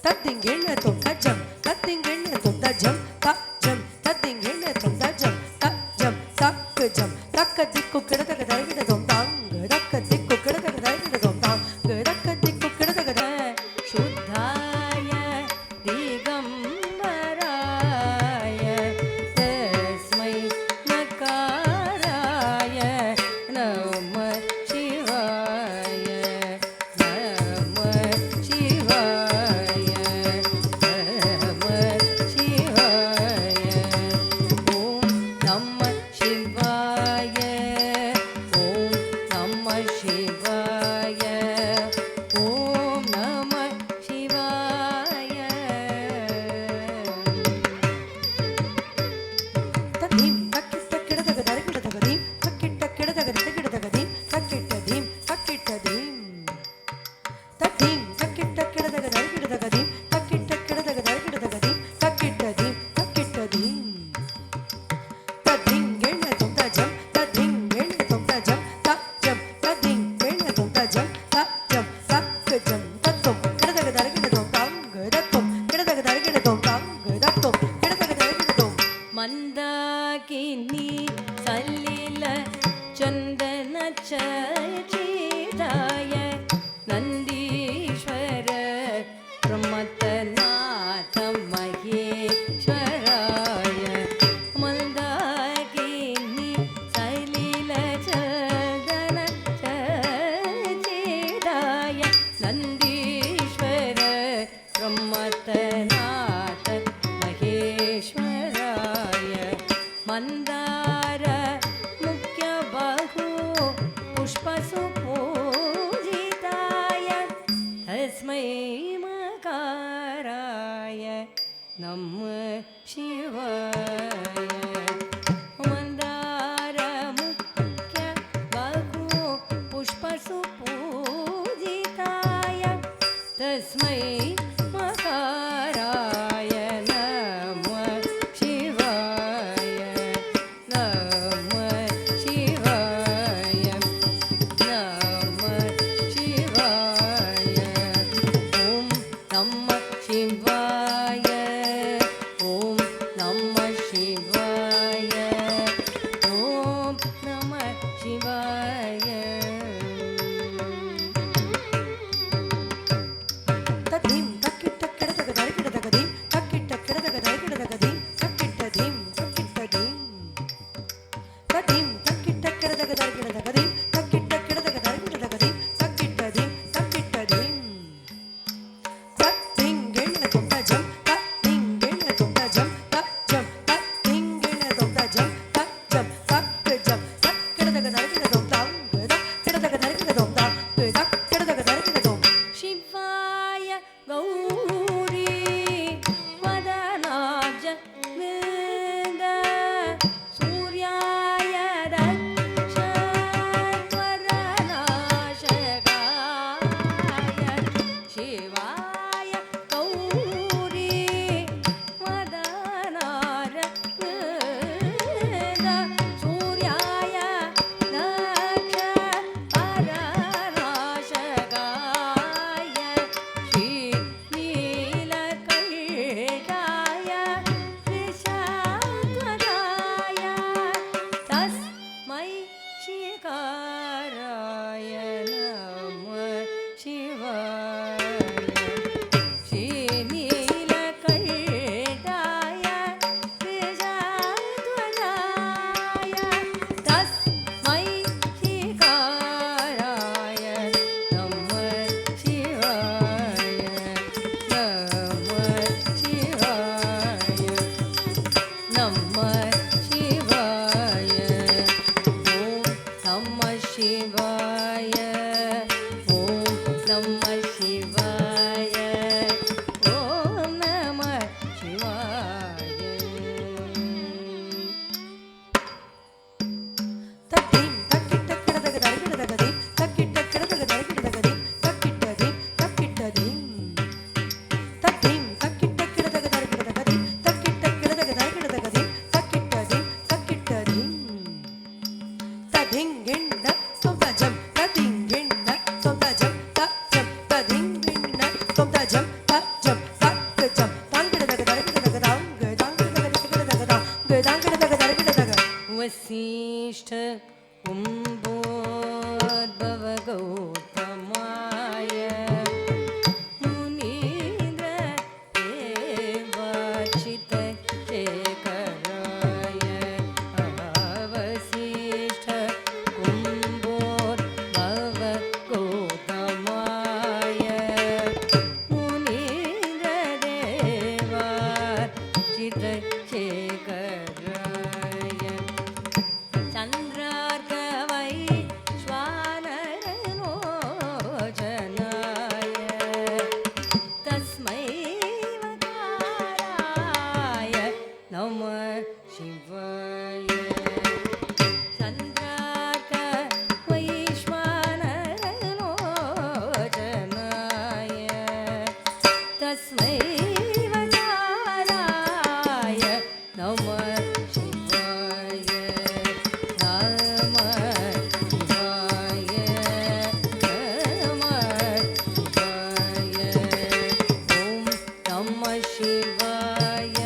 தத்திங்கெண்ண தொந்தஜம் தத்திங்கெண்ண தொந்தஜம் தஜம் தத்திங்கெண்ண தொந்தஜம் தஜம் தக்கஜம் தக்க திக்கு கிடதக தரகிடதோம் தாங்க தக்க திக்கு கிடதக தரகிடதோம் தாங்க தக்க திக்கு கிடதக சுத்தாய திகம்பராய தஸ்மை நகாராய நம சிவாய நம சிவாய நம சிவாய ஓம் நம சிவாய ஓம் நம சிவாய ஓம் நம சிவாய ததீம் தக்கிட்ட கிடதக தரகிடதகதீம் தக்கிட்ட கிடதக தரகிடதகதீம் தக்கிட்டதீம் தக்கிட்டதீம் ததீம் தக்கிட்ட கிடதக தரகிடதகதீம் தக்கிட்ட கிடதக தரகிடதகதீம் தக்கிட்டதீம் தக்கிட்டதீம் ததிங்கெண்ண தொந்தஜம் ததிங்கெண்ண தொந்தஜம் தஜம் ததிங்கெண்ண தொந்தஜம் தஜம் தக்கஜம் தத்தும் கிடதக தரகிடதோம் தாங்க தத்தும் கிடதக தரகிடதோம் தாங்க தத்தும் கிடதக தரகிடதோம் மந்தாகினி சல்லில ಚಂದನ ಚಚಿತಾಯ ನಂದೀಶ್ವರ ಪ್ರಮತನಾಥ ಮಹೇಶ್ವರಾಯ ಮಂದಾಕಿನಿ ಸಲಿಲ ಚಂದನ ಚಚಿತಾಯ ನಂದೀಶ್ವರ ಪ್ರಮತನಾಥ ಮಹೇಶ್ವರಾಯ ಮಂದಾರ ಮುಖ್ಯ ಬಹು ಪುಷ್ಪಸು ಪೂಜಿತಾಯ ತಸ್ಮೈ ಮಕಾರಾಯ ನಮ ಶಿವಾಯ ಮಂದಾರ ಮುಖ್ಯ ಬಹು ಪುಷ್ಪಸು ಪೂಜಿತಾಯ ತಸ್ಮೈ ಮಕಾರಾಯ ನಮ ಶಿವಾಯ ನಮ ಶಿವಾಯ ನಮ ಶಿವಾಯ ಓಂ ನಮ ಶಿವಾಯ ಓಂ ನಮ ಶಿವಾಯ ಓಂ ನಮ ಶಿವಾಯ ತದೀಂ ತಕ್ಕಿಟ್ಟ ಕೆಡದಗ ದರಗಿಡದಗದೀಂ ತಕ್ಕಿಟ್ಟ ಕೆಡದಗ ದರಗಿಡದಗದೀಂ ತಕ್ಕಿಟ್ಟದೀಂ ತಕ್ಕಿಟ್ಟದೀಂ ತದೀಂ ತಕ್ಕಿಟ್ಟ ಕೆಡದಗ ದರಗಿಡದಗದೀಂ ತಕ್ಕಿಟ್ಟ ಕೆಡದಗ ದರಗಿಡದಗದೀಂ ತಕ್ಕಿಟ್ಟದೀಂ ತಕ್ಕಿಟ್ಟದೀಂ ತತ್ತಿಂಗೆಣ್ಣ ತೊಂದಜಂ ತತ್ತಿಂಗೆಣ್ಣ ತೊಂದಜಂ ತಜ್ಜಂ ತತ್ತಿಂಗೆಣ್ಣ ತೊಂದಜಂ ತಜ್ಜಂ ತಕ್ಕಜಂ ತಕ್ಕೆಡದಗ ದರಗಿಡದೋಂ ತಾಂಗ ಕೆಡದಗ ದರಗಿಡದೋಂ ತಾಂಗ ಕೆಡದಗ ದರಗಿಡದೋಂ ಶಿವಾಯ ಗೌರಿ ವದನಾಜ ವೇದ ಸೂರ್ಯಾಯ ದಕ್ಷವರನಾಶಕಾಯ ಶಿವಾಯ ಗೌರಿ सर्वसिष्ठ कुम्भोद्भव गौतमाय मुनीन्द्र देवार्चित शेखराय अवसिष्ठ कुम्भोद्भव गौतमाय मुनीन्द्र देवार्चित शेखराय चन्द्रार्कवै श्वानरलोचनाय तस्मै वकाराय नमः शिवाय चन्द्रार्कवै श्वानरलोचनाय तस्मै वकाराय नमः शिवाय नमः शिवाय नमः शिवाय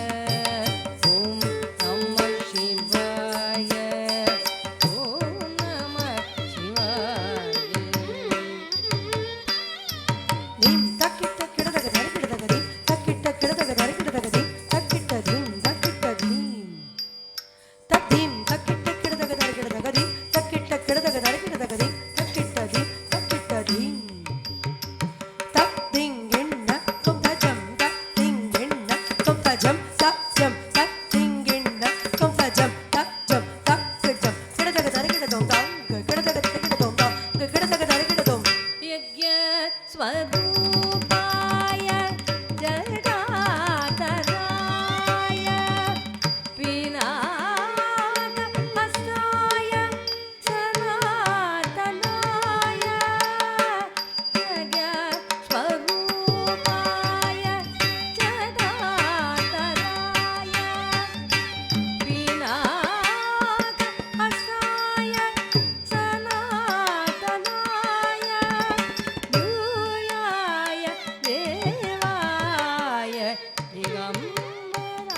ॐ नमः शिवाय ॐ नमः शिवाय ನೀಂ ತಕ್ಕಿಟ್ಟ ಕಿಡದಗ ಧರಿಗಿಡದಗದಿ ತಕ್ಕಿಟ್ಟ ಕಿಡದಗ ಧರಿಗಿಡದಗದಿ ತಕ್ಕಿಟ್ಟ ಧೀಂ ತಕ್ಕಿಟ್ಟ ಧೀಂ ತದ್ದೀಂ ತಕ್ಕಿಟ್ಟ ಕಿಡದಗ ಧರಿಗಿಡದಗದಿ ತಕ್ಕಿಟ್ಟ ಕಿಡದಗ ಧರಿಗಿಡದಗದಿ ತಕ್ಕಿಟ್ಟ ಧೀಂ ತಕ್ಕಿಟ್ಟ ಧೀಂ ತದ್ದಿಂಗಿಣ್ಣ ತೊಂತಜಂ ತದ್ದಿಂಗಿಣ್ಣ ತೊಂತಜಂ ತಜ್ಜಂ ತದ್ದಿಂಗಿಣ್ಣ ತೊಂತಜಂ ತಜ್ಜಂ ತಕ್ಕಜಂ ಕಿಡದಗ ಧರಿಗಿಡದೊಂ ತಾಂಗ ಕಿಡದಗ ಧರಿಗಿಡದೊಂ ತಾಂಗ ಕಿಡದಗ ಧರಿಗಿಡದೊಂ यज्ञ स्वरूपाय जगदातराय पिनाक हस्ताय सनातनाय यज्ञ स्वरूपाय जगदातराय पिनाक हस्ताय सनातनाय भूयाय देवाय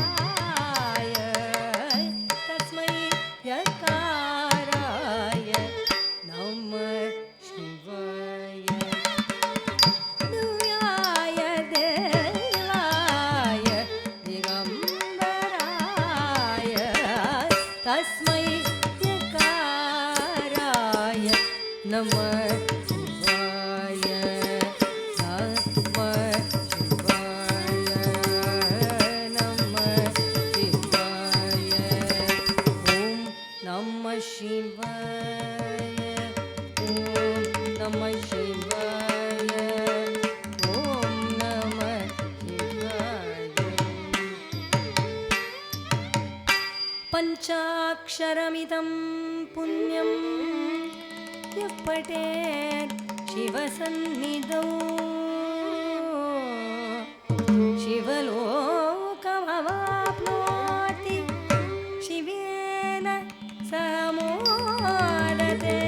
दिगम्बराय तस्मै यकाराय नमः शिवाय भूयाय देवाय दिगम्बराय तस्मै यकाराय नमः शिवाय नमः शिवाय नमः शिवाय ॐ नमः शिवाय ॐ नमः शिवाय ॐ नमः शिवाय पञ्चाक्षरमिदं पुण्यं यः पठेत् शिवसन्निधौ शिवलोकमवाप्नोति शिवेन सह मोदते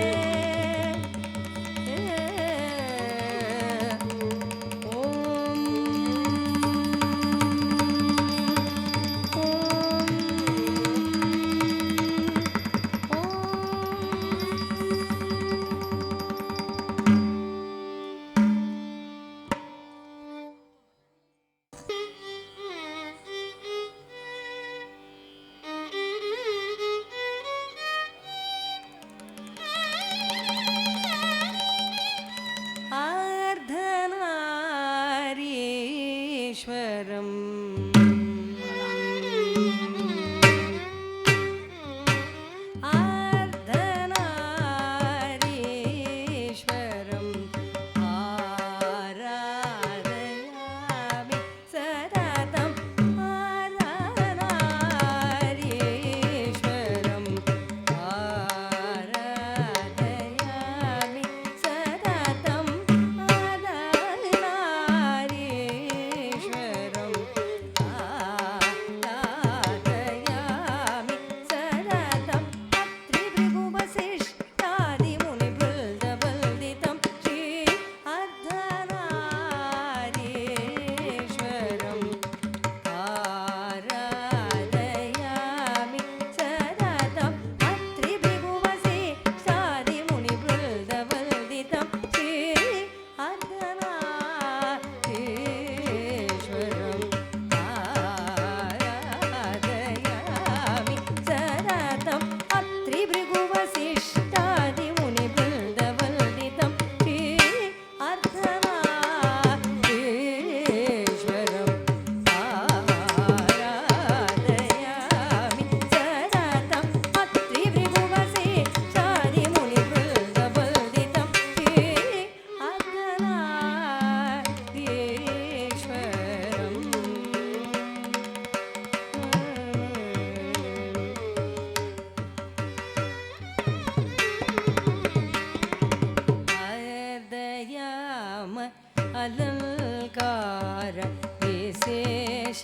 विशेष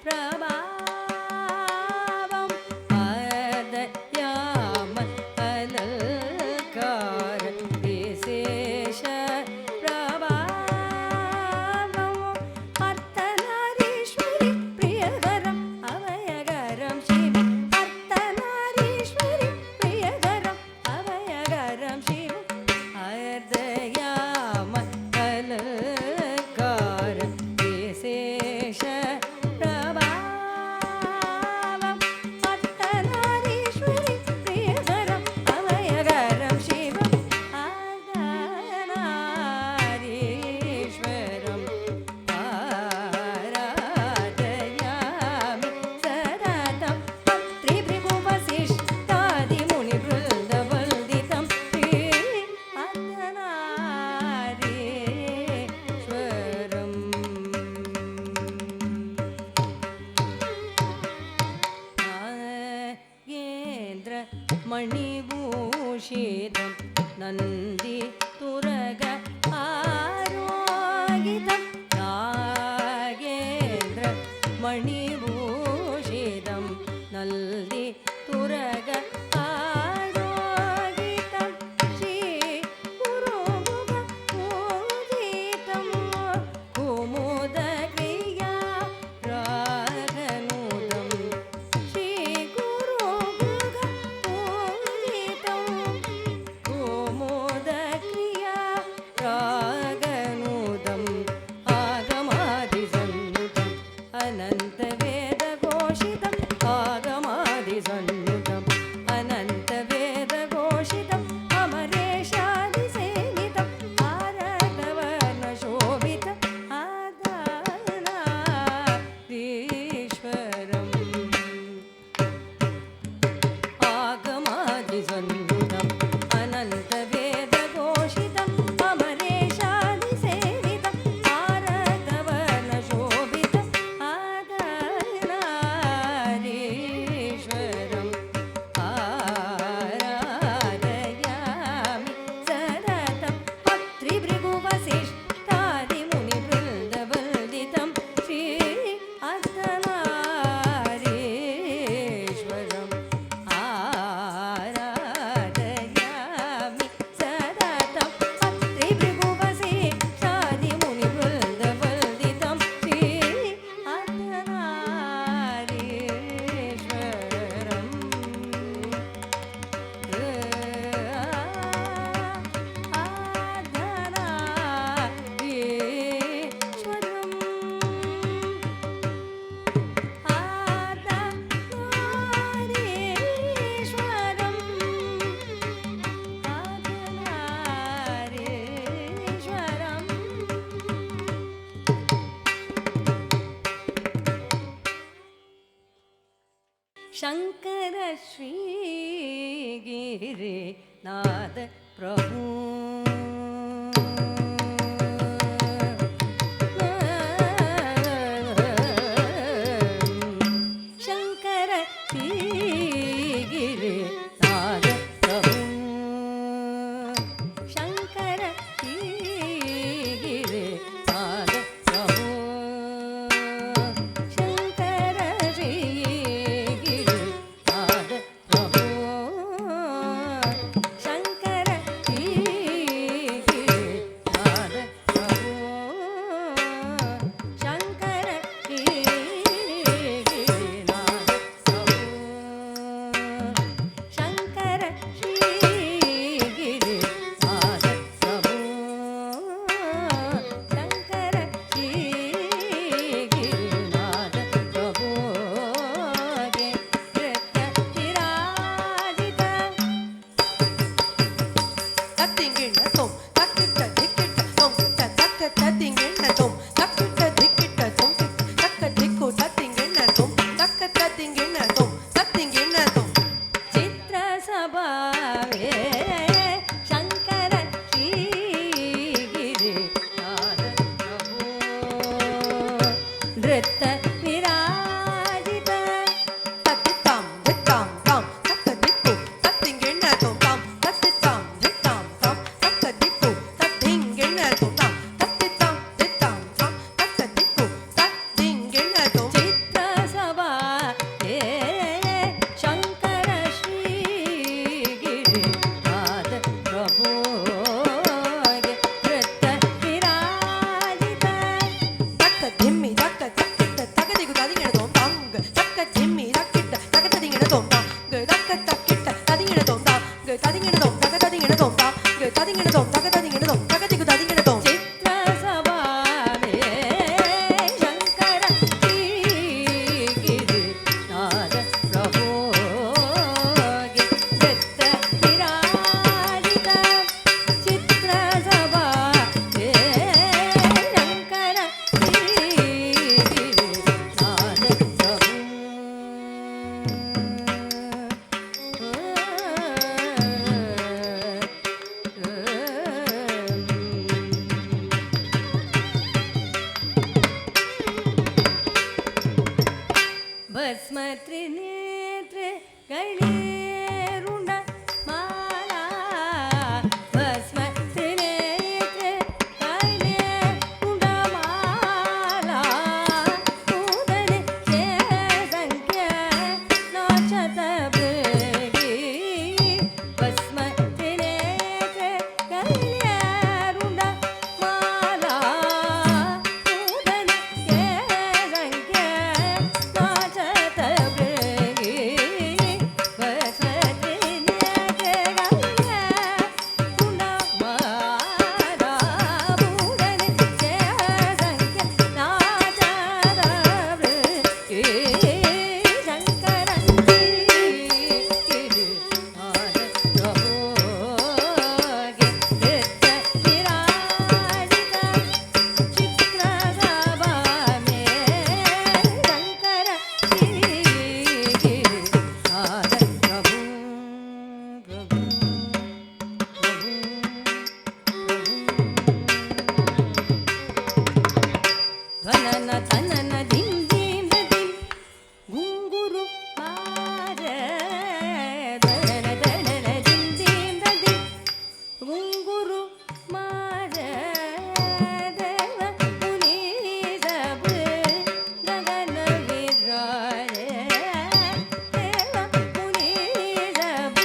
प्रभावं आदयाम अलङ्कार विशेष प्रभावं अर्धनारीश्वरि प्रियकरम् अभयकरं शिवम् अर्धनारीश्वरि प्रियकरम् अभयकरं शिवम् अर्धयाम अलङ्कार विशेष प्रभावम् अर्धनारीश्वरि प्रियकरम् अभयकरं शिवम् अर्धनारीश्वरम् आराधयामि सततं त्रिभृगुवसिष्ठादिमुनिवृन्दवन्दितं श्री अर्धनारीश्वरम् मणिभूषितं नन्दी तुरग आरोगितं नागेन्द्र मणिभूषितं नन्दी तुरग आरोगितं श्री गुरुमुख पूजितं कुमुदक्रिया रागनुदं श्री गुरुमुख पूजितं कुमुदक्रिया रागनुदम् आगमादिसन्नुतम् अनन्तवेदघोषितम् आगमादिसन्नुतम् अनन्तवेदघोषितम् अमरेशादिसेवितम् आरतवर्णशोभितम् आदानारीश्वरम् आगमादिसन्नुतम् अनन्तवेदघोषितम् अमरेशादिसेवितम् आरतवर्णशोभितम् आदानारीश्वरम् आराधयामि सततं त्रिभृगुवसिष्ठादिमुनिवृन्दवन्दितं श्री अर्धनारीश्वरम् आराधयामि सततं त्रिभृगुवसिष्ठादिमुनिवृन्दवन्दितं श्री शंकर श्रीगिरिनाथ प्रभु शंकर श्रीगिरिनाथ प्रभु शंकर श्रीगिरिनाथ प्रभु शंकर श्रीगिरिनाथ प्रभु शंकर श्रीगिरिनाथ प्रभु शंकर श्रीगिरिनाथ प्रभु शंकर श्रीगिरिनाथ प्रभु शंकर श्रीगिरिनाथ प्रभु गे कृतविराजित தத்திங்கிண்ணதும் தக்கிட்ட திக்கிட்டதும் தத்திங்கிண்ணதும் தக்கிட்ட திக்கிட்டதும் தக்க திக்கு தத்திங்கிண்ணதும் தக்க தத்திங்கிண்ணதும் தத்திங்கிண்ணதும் चित्र सभावे शंकर श्रीगिरिनाथ प्रभु नृत्य विराजित தத்தித்தாம் தித்தாம் தாம் தக்க திக்கு தத்திங்கிண்ணதும் தாம் தத்தித்தாம் தித்தாம் தாம் தக்க திக்கு தத்திங்கிண்ணதும் தாம் தத்தித்தாம் தித்தாம் தாம் தக்க திக்கு ಭಸ್ಮ ತ್ರಿನೇತ್ರೆ ಗಳೇರುಂಡ ಮಾಲಾ ಭಸ್ಮ ತ್ರಿನೇತ್ರೆ ಗಳೇರುಂಡ ಮಾಲಾ ಕೂದಲೆ ಸಂಖ್ಯ ನಾಚತ ಬೃಗಿ ಭಸ್ಮ ತ್ರಿನೇತ್ರೆ ಗಳೇರುಂಡ ಮಾಲಾ ಕೂದಲೆ ಸಂಖ್ಯ ನಾಚತ ಬೃಗಿ ಭಸ್ಮ ತ್ರಿನೇತ್ರೆ ಗಳೇರುಂಡ ಮಾಲಾ ಕೂದಲೆ ಸಂಖ್ಯ ನಾಚತ ಬೃಗಿ ಶಂಕರಂತಿ ಆನಂದಭೋಗಿ ನೃತ್ಯ ವಿರಾಜಿತ ಚಿತ್ರಸಭಾಮೇ ಶಂಕರ ಆನಂದಭೂ ಪ್ರಭು ಧ್ವನನ ತನನ ದಿಂ ದಿಂ ದಿಂ ಗುಂಗುರು ಮಾರ ಧನನ ಧನನ ದಿಂ ದಿಂ ದಿಂ ಗುಂಗುರು ಮಾರ ದೇವ ಮುನೀಸಬ ಗಗನ ವಿರಾಜ ದೇವ ಮುನೀಸಬ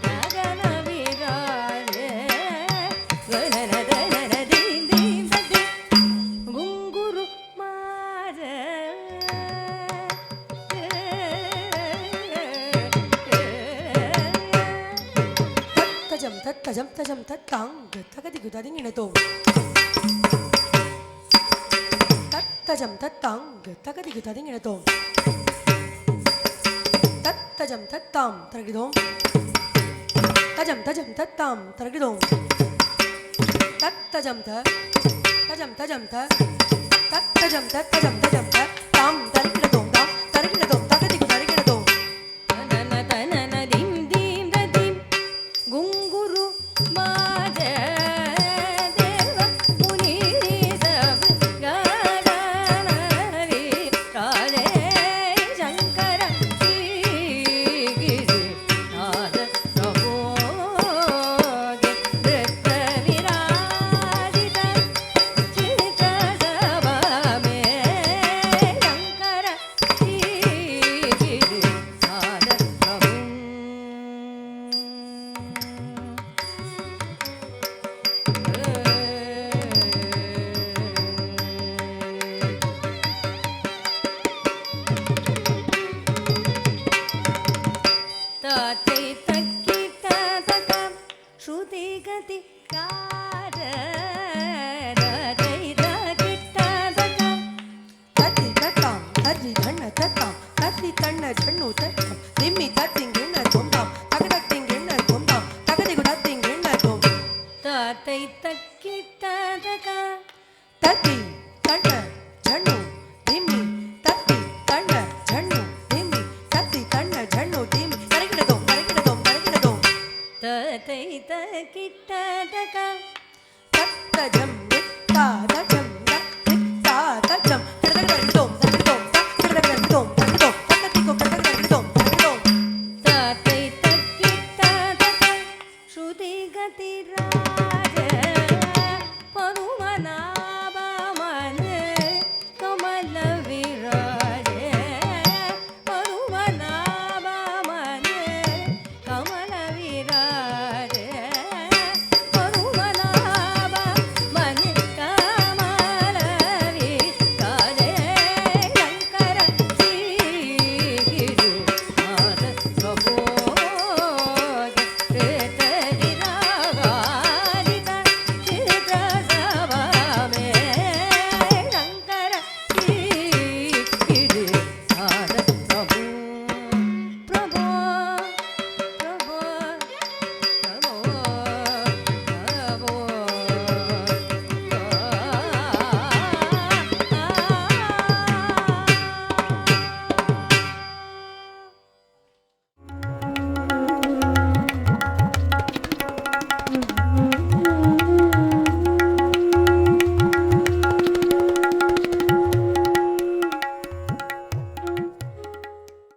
ಗಗನ ವಿರಾಜ ಧನನ ಧನನ ದಿಂ ದಿಂ ದಿಂ ಗುಂಗುರು ಮಾರ ತಜಂ ತಜಂ ತಜಂ ತಾಂಗ್ ತಗದಿಗು ತದಿಂಗಿಣತೋ ತಜಂ ತಾಂಗ್ ತಗದಿಗು ತದಿಂಗಿಣತೋ ತಜಂ ತಾಂ ತರಗಿದೋ ತಜಂ ತಾಂ ತರಗಿದೋ ತಜಂ ತಜಂ ತಜಂ ತಾಂ ತರಗಿಡತೋ ತರಗಿಡತೋ ತಗದಿಗು ತರಗಿಡತೋ ತನನ ತನನ ದಿಂ ದಿಂ ದಿಂ ಗುಂಗುರು ಮಾರ ದೇವ ಮುನೀಸಬ ಗಗನ ವಿರಾಜ ಶಂಕರ ಗಿರಿನಾಥ ಪ್ರಭೋಗಿ ನೃತ್ಯ ವಿರಾಜಿತ ಚಿತ್ರಸಭಾಮೇ ಶಂಕರ ಗಿರಿನಾಥ ಪ್ರಭು ತಾತೈ ತಕ್ಕಿಟ ತಕ ಶ್ರುತಿ ಗತಿ ಕಾರ ತಾತೈ ತಕ್ಕಿಟ ತಕ ತತ್ತಿ ತತ್ತಾಂ ತರ್ರಿ ಧಣ್ಣ ತತ್ತಾಂ ತರ್ರಿ ತಣ್ಣ ಜಣ್ಣು ತತ್ತಾಂ ತಿಮ್ಮಿ ತತ್ತಿಂಗಿಣ್ಣ ತೊಂಬಾಂ ತಗದತ್ತಿಂಗಿಣ್ಣ ತೊಂಬಾಂ ತಗದಿಗು ತತ್ತಿಂಗಿಣ್ಣ ತೊಂ ತಾತೈ ತಕ್ಕಿಟ ತಕ ತತ್ತಿ ತಣ್ಣ ಜಣ್ಣು ತಿಮ್ಮಿ ತತ್ತಿ ತಣ್ಣ ಜಣ್ಣು ತಿಮ್ಮಿ ತತ್ತಿ ತಣ್ಣ ಜಣ್ಣು ತಿಮ್ಮಿ ತರಗಿಡತೋ ತರಗಿಡತೋ ತರಗಿಡತೋ ತಾತೈ ತಕ್ಕಿಟ ತಕ ತತ್ತಜಂ